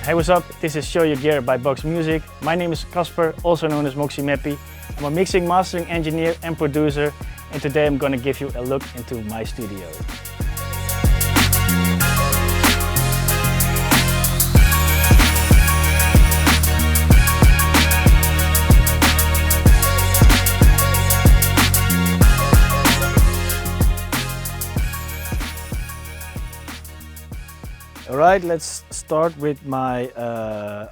Hey, what's up? This is Show Your Gear by Box Music. My name is Casper, also known as Moxie Meppy. I'm a mixing, mastering engineer and producer, and today I'm gonna give you a look into my studio. Alright, let's start with my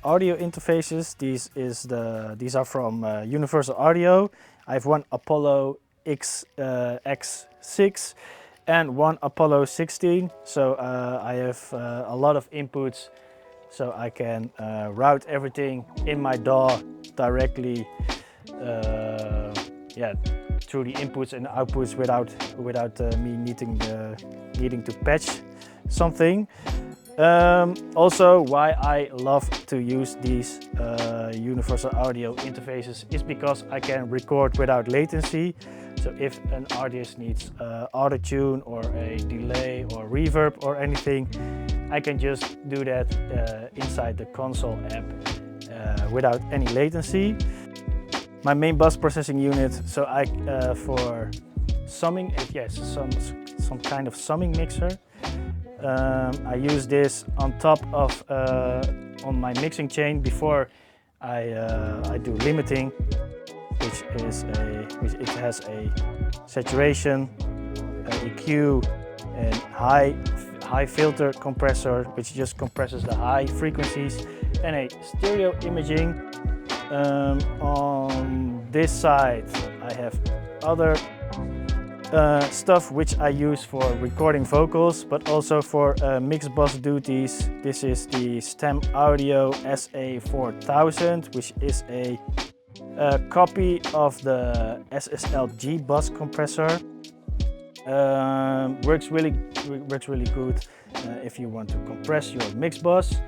audio interfaces. These are from Universal Audio. I have one Apollo X6 and one Apollo 16. So I have a lot of inputs, so I can route everything in my DAW directly through the inputs and outputs without me needing to patch something. Also, why I love to use these Universal Audio interfaces is because I can record without latency. So if an artist needs auto-tune or a delay or reverb or anything, I can just do that inside the console app without any latency. My main bus processing unit, so I for summing, some kind of summing mixer. I use this on top of on my mixing chain before I do limiting, which it has a saturation, EQ, and high filter compressor, which just compresses the high frequencies, and a stereo imaging. On this side, I have other stuff which I use for recording vocals, but also for mix bus duties. This is the Stem Audio SA4000, which is a copy of the SSL-G bus compressor. Works really good if you want to compress your mix bus.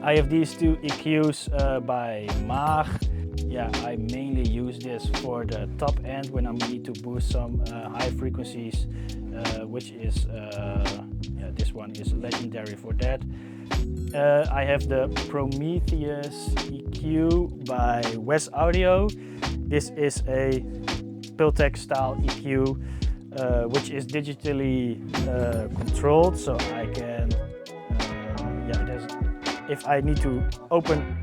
I have these two EQs by Maag. Yeah, I mainly use this for the top end when I need to boost some high frequencies, which is, this one is legendary for that. I have the Prometheus EQ by Wes Audio. This is a Pultec style EQ, which is digitally controlled, so I can, if I need to open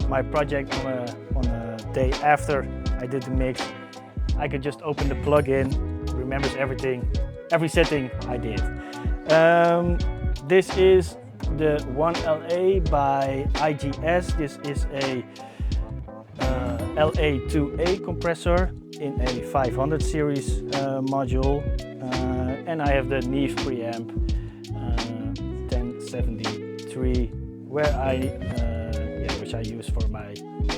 my project on a day after I did the mix, I could just open the plugin, remembers everything, every setting I did. This is the 1LA by IGS. This is a LA2A compressor in a 500 series module, and I have the Neve preamp 1073, where which I use for my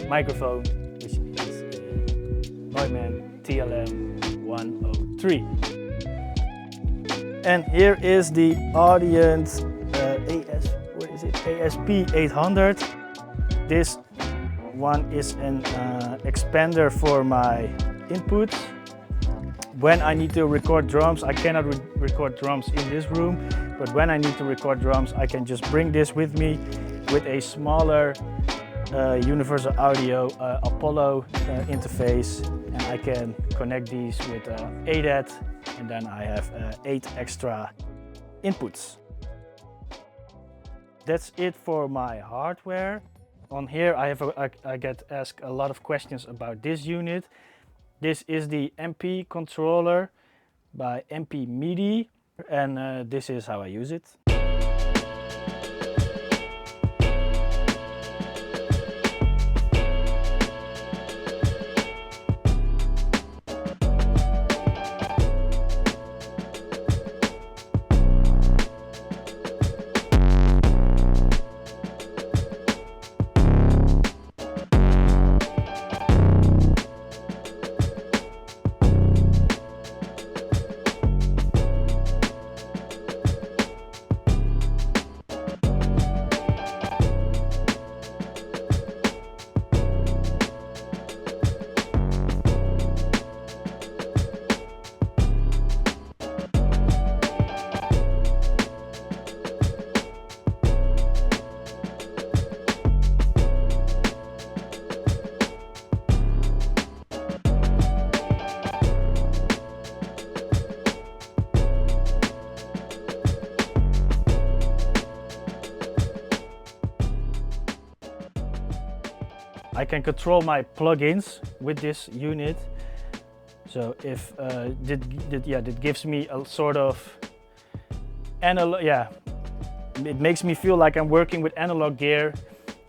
microphone, which is Neumann TLM 103. And here is the Audient ASP 800. This one is an expander for my inputs. When I need to record drums, I cannot record drums in this room, but when I need to record drums, I can just bring this with me with a smaller Universal Audio Apollo interface, and I can connect these with ADAT, and then I have 8 extra inputs. That's it for my hardware. On here I get asked a lot of questions about this unit. This is the MP controller by MP MIDI, and this is how I use it. I can control my plugins with this unit. So if that gives me a sort of analog, it makes me feel like I'm working with analog gear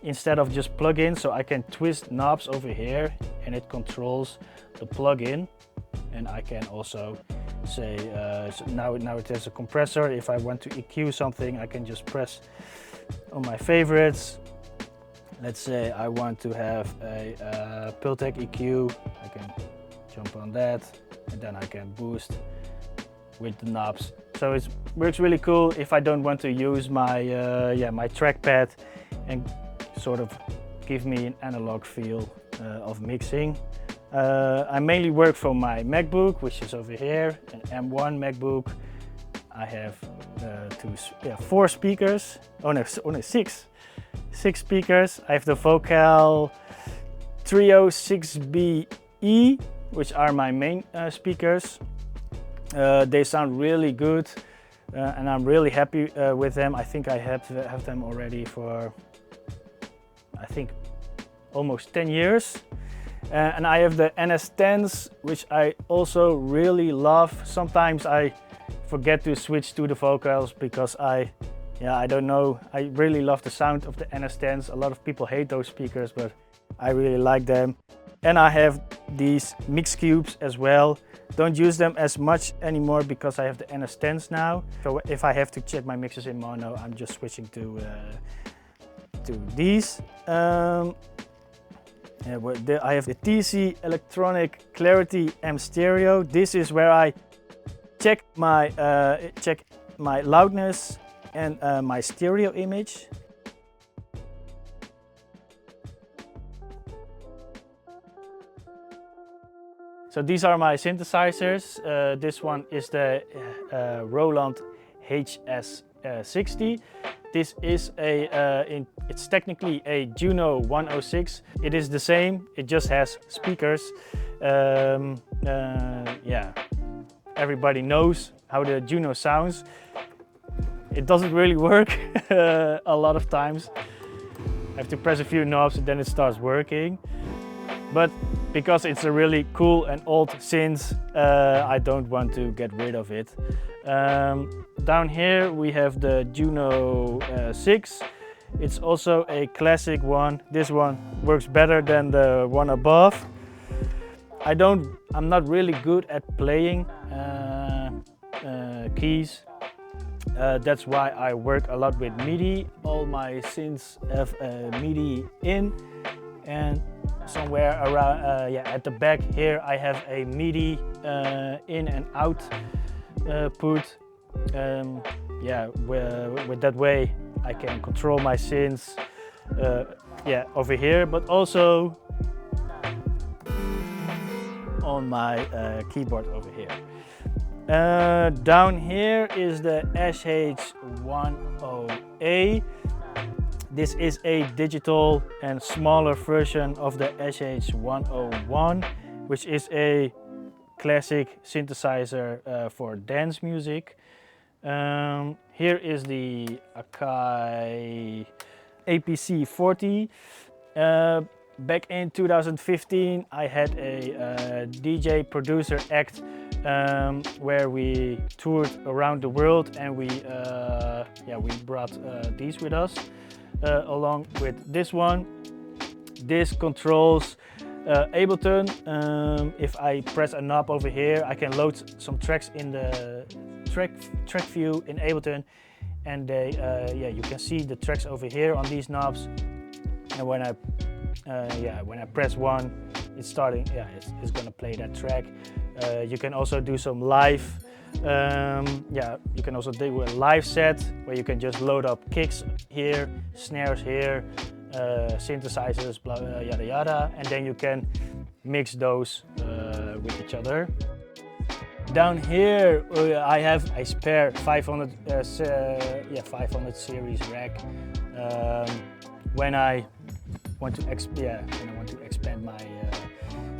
instead of just plugins. So I can twist knobs over here and it controls the plugin. And I can also say, so now it has a compressor. If I want to EQ something, I can just press on my favorites. Let's say I want to have a Pultec EQ. I can jump on that, and then I can boost with the knobs. So it works really cool if I don't want to use my my trackpad and sort of give me an analog feel of mixing. I mainly work from my MacBook, which is over here, an M1 MacBook. I have four speakers. Oh no, six speakers. I have the Vocal Trio 6BE, which are my main speakers. They sound really good, and I'm really happy with them. I think I have them already for, I think, almost 10 years. And I have the NS10s, which I also really love. Sometimes I forget to switch to the vocals because I don't know. I really love the sound of the NS10s. A lot of people hate those speakers, but I really like them. And I have these mix cubes as well. Don't use them as much anymore because I have the NS10s now. So if I have to check my mixes in mono, I'm just switching to these. I have the TC Electronic Clarity M Stereo. This is where I check my loudness and my stereo image. So these are my synthesizers. This one is the Roland HS60. This is it's technically a Juno 106. It is the same, it just has speakers. Everybody knows how the Juno sounds. It doesn't really work a lot of times. I have to press a few knobs and then it starts working. But because it's a really cool and old synth, I don't want to get rid of it. Down here we have the Juno 6. It's also a classic one. This one works better than the one above. I'm not really good at playing keys. That's why I work a lot with MIDI. All my synths have a MIDI in, and somewhere around at the back here I have a MIDI in and out put. With that way I can control my synths over here, but also on my keyboard over here. Down here is the SH10A. This is a digital and smaller version of the SH101, which is a classic synthesizer for dance music. Here is the Akai APC40. Back in 2015 I had a DJ producer act where we toured around the world, and we brought these with us along with this one. This controls Ableton. If I press a knob over here, I can load some tracks in the track view in Ableton, and you can see the tracks over here on these knobs. And when I press one, it's starting. It's gonna play that track. You can also do some live. You can also do a live set where you can just load up kicks here, snares here, synthesizers, blah, yada yada, and then you can mix those with each other. Down here I have a spare 500 series rack. When I want to expand my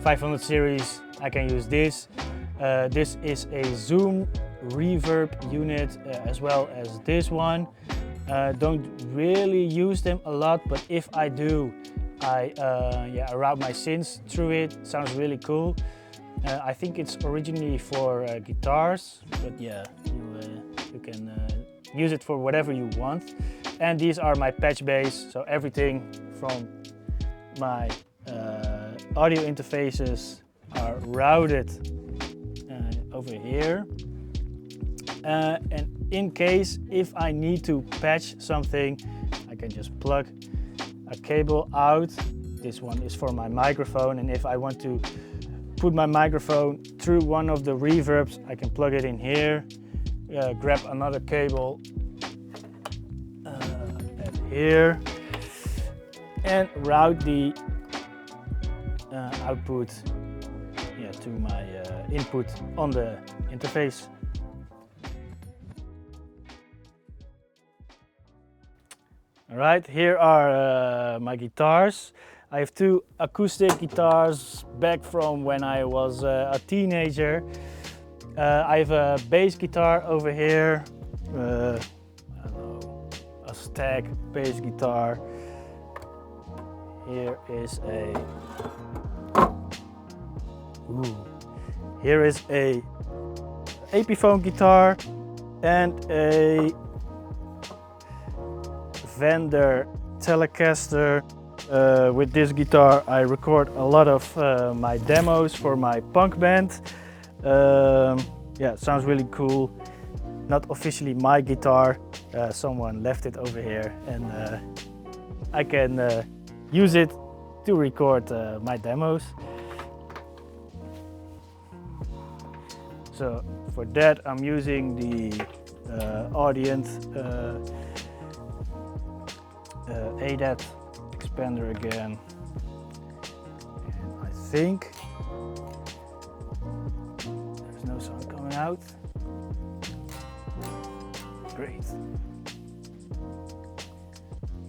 500 series, I can use this. This is a Zoom reverb unit as well as this one. Don't really use them a lot, but if I do, I route my synths through it. Sounds really cool. I think it's originally for guitars, but yeah, you can use it for whatever you want. And these are my patch bays, so everything from my audio interfaces are routed over here. And in case if I need to patch something, I can just plug a cable out. This one is for my microphone, and if I want to put my microphone through one of the reverbs, I can plug it in here, grab another cable at here, and route the output to my input on the interface. All right, here are my guitars. I have two acoustic guitars back from when I was a teenager. I have a bass guitar over here, I don't know, a Stag bass guitar. Here is a Epiphone guitar and a Fender Telecaster. With this guitar I record a lot of my demos for my punk band. Yeah, it sounds really cool. Not officially my guitar, someone left it over here, and I can use it to record my demos. So for that I'm using the Audient ADAT expander again, and I think there's no sound coming out. Great.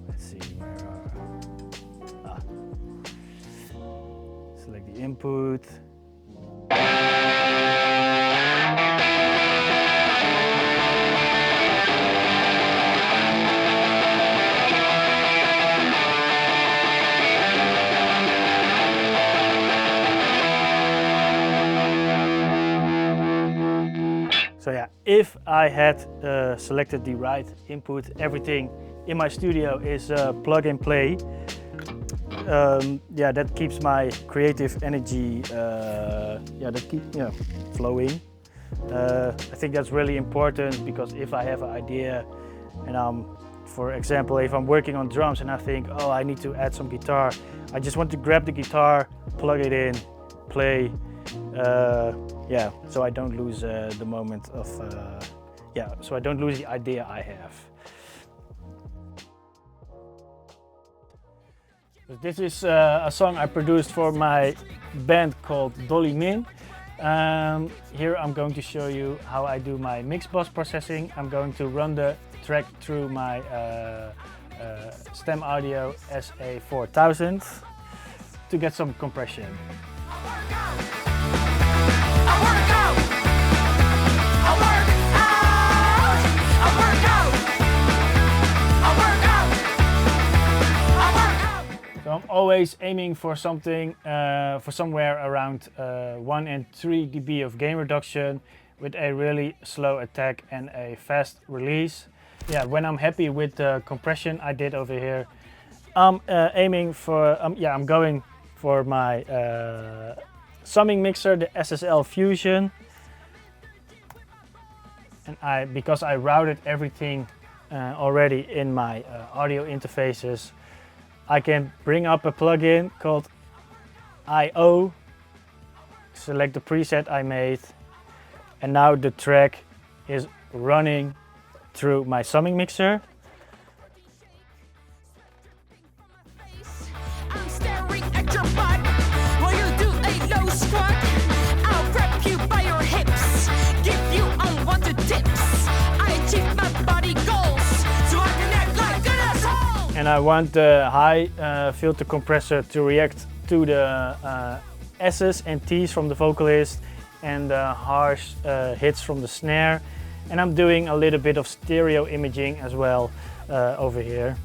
Let's see where select the input. So yeah, if I had selected the right input, everything in my studio is plug and play. Yeah, that keeps my creative energy flowing. I think that's really important, because if I have an idea and for example, if I'm working on drums and I think, oh, I need to add some guitar, I just want to grab the guitar, plug it in, play. Yeah, so I don't lose the moment of, so I don't lose the idea I have. This is a song I produced for my band called Dolly Min. Here I'm going to show you how I do my mix bus processing. I'm going to run the track through my Stem Audio SA4000 to get some compression. So I'm always aiming for something, for somewhere around 1 and 3 dB of gain reduction with a really slow attack and a fast release. Yeah, when I'm happy with the compression I did over here, I'm aiming for, I'm going for my summing mixer, the SSL Fusion. And because I routed everything already in my audio interfaces, I can bring up a plugin called I/O, select the preset I made, and now the track is running through my summing mixer. I'm staring at your butt while you do a low squat. I'll grab you by your hips, give you unwanted tips. I achieve my body goals, so I can act like an asshole. And I want the high filter compressor to react to the S's and T's from the vocalist and the harsh hits from the snare. And I'm doing a little bit of stereo imaging as well over here.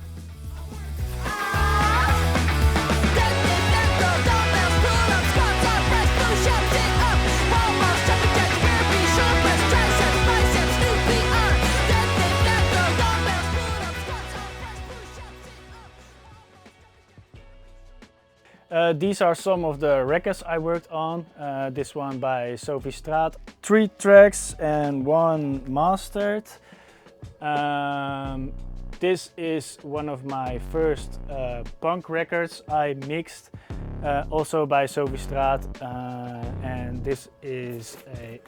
These are some of the records I worked on. This one by Sophie Straat, 3 tracks and 1 mastered. This is one of my first punk records I mixed, also by Sophie Straat, and this is a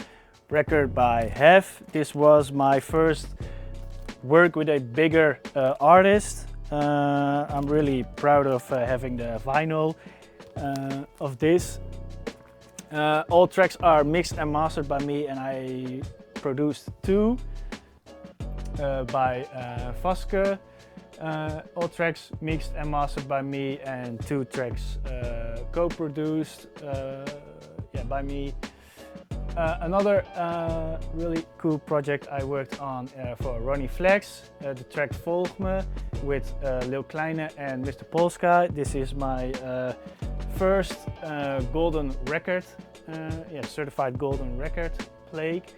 record by Hef. This was my first work with a bigger artist. I'm really proud of having the vinyl of this. All tracks are mixed and mastered by me, and I produced 2 by Vaske. All tracks mixed and mastered by me, and 2 tracks co-produced by me. Another really cool project I worked on for Ronnie Flex, the track Volg Me with Lil Kleine and Mr. Polska. This is my first golden record, certified golden record plaque.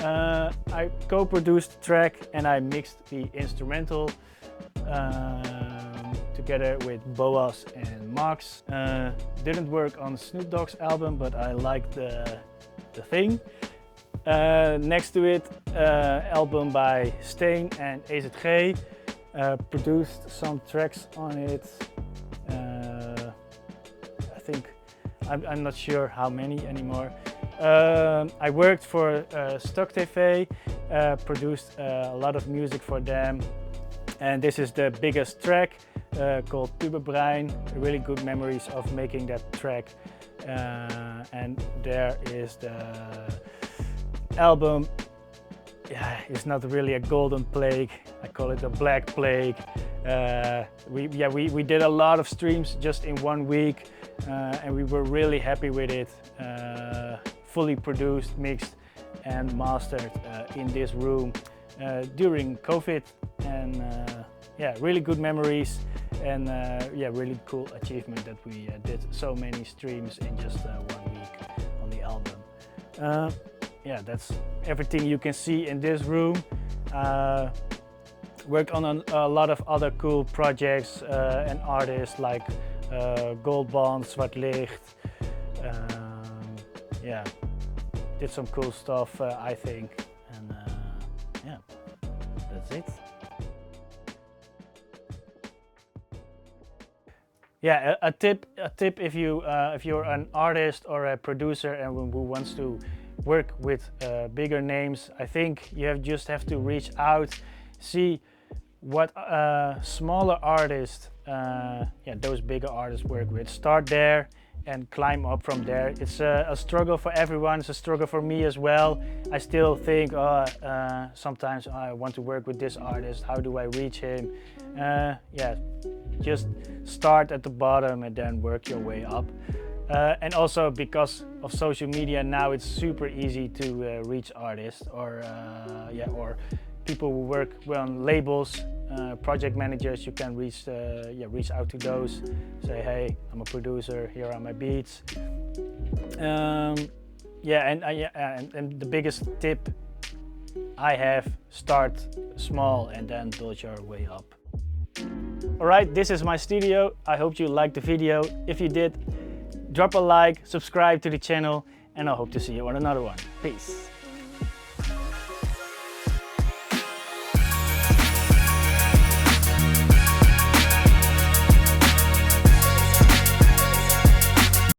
I co-produced the track and I mixed the instrumental together with Boas and Max. Didn't work on Snoop Dogg's album, but I liked the thing. Next to it, album by Stain and AZG. Produced some tracks on it. I think, I'm not sure how many anymore. I worked for Stock TV, produced a lot of music for them. And this is the biggest track called Puberbrein. Really good memories of making that track. And there is the album. Yeah, it's not really a golden plague. I call it a black plague. We did a lot of streams just in 1 week, and we were really happy with it. Fully produced, mixed, and mastered in this room during COVID, and really good memories. And really cool achievement that we did so many streams in just 1 week on the album. That's everything you can see in this room. Worked on a lot of other cool projects and artists like Goldband, Zwart Licht. Did some cool stuff, I think. And that's it. Yeah, a tip if you're an artist or a producer and who wants to work with bigger names, I think you just have to reach out, see what smaller artists, those bigger artists work with. Start there and climb up from there. It's a struggle for everyone. It's a struggle for me as well. I still think, sometimes I want to work with this artist. How do I reach him? Just start at the bottom and then work your way up. And also because of social media now, it's super easy to reach artists or people who work on labels, project managers. You can reach out to those. Say, hey, I'm a producer. Here are my beats. And the biggest tip I have: start small and then build your way up. Alright, this is my studio. I hope you liked the video. If you did, drop a like, subscribe to the channel, and I hope to see you on another one. Peace.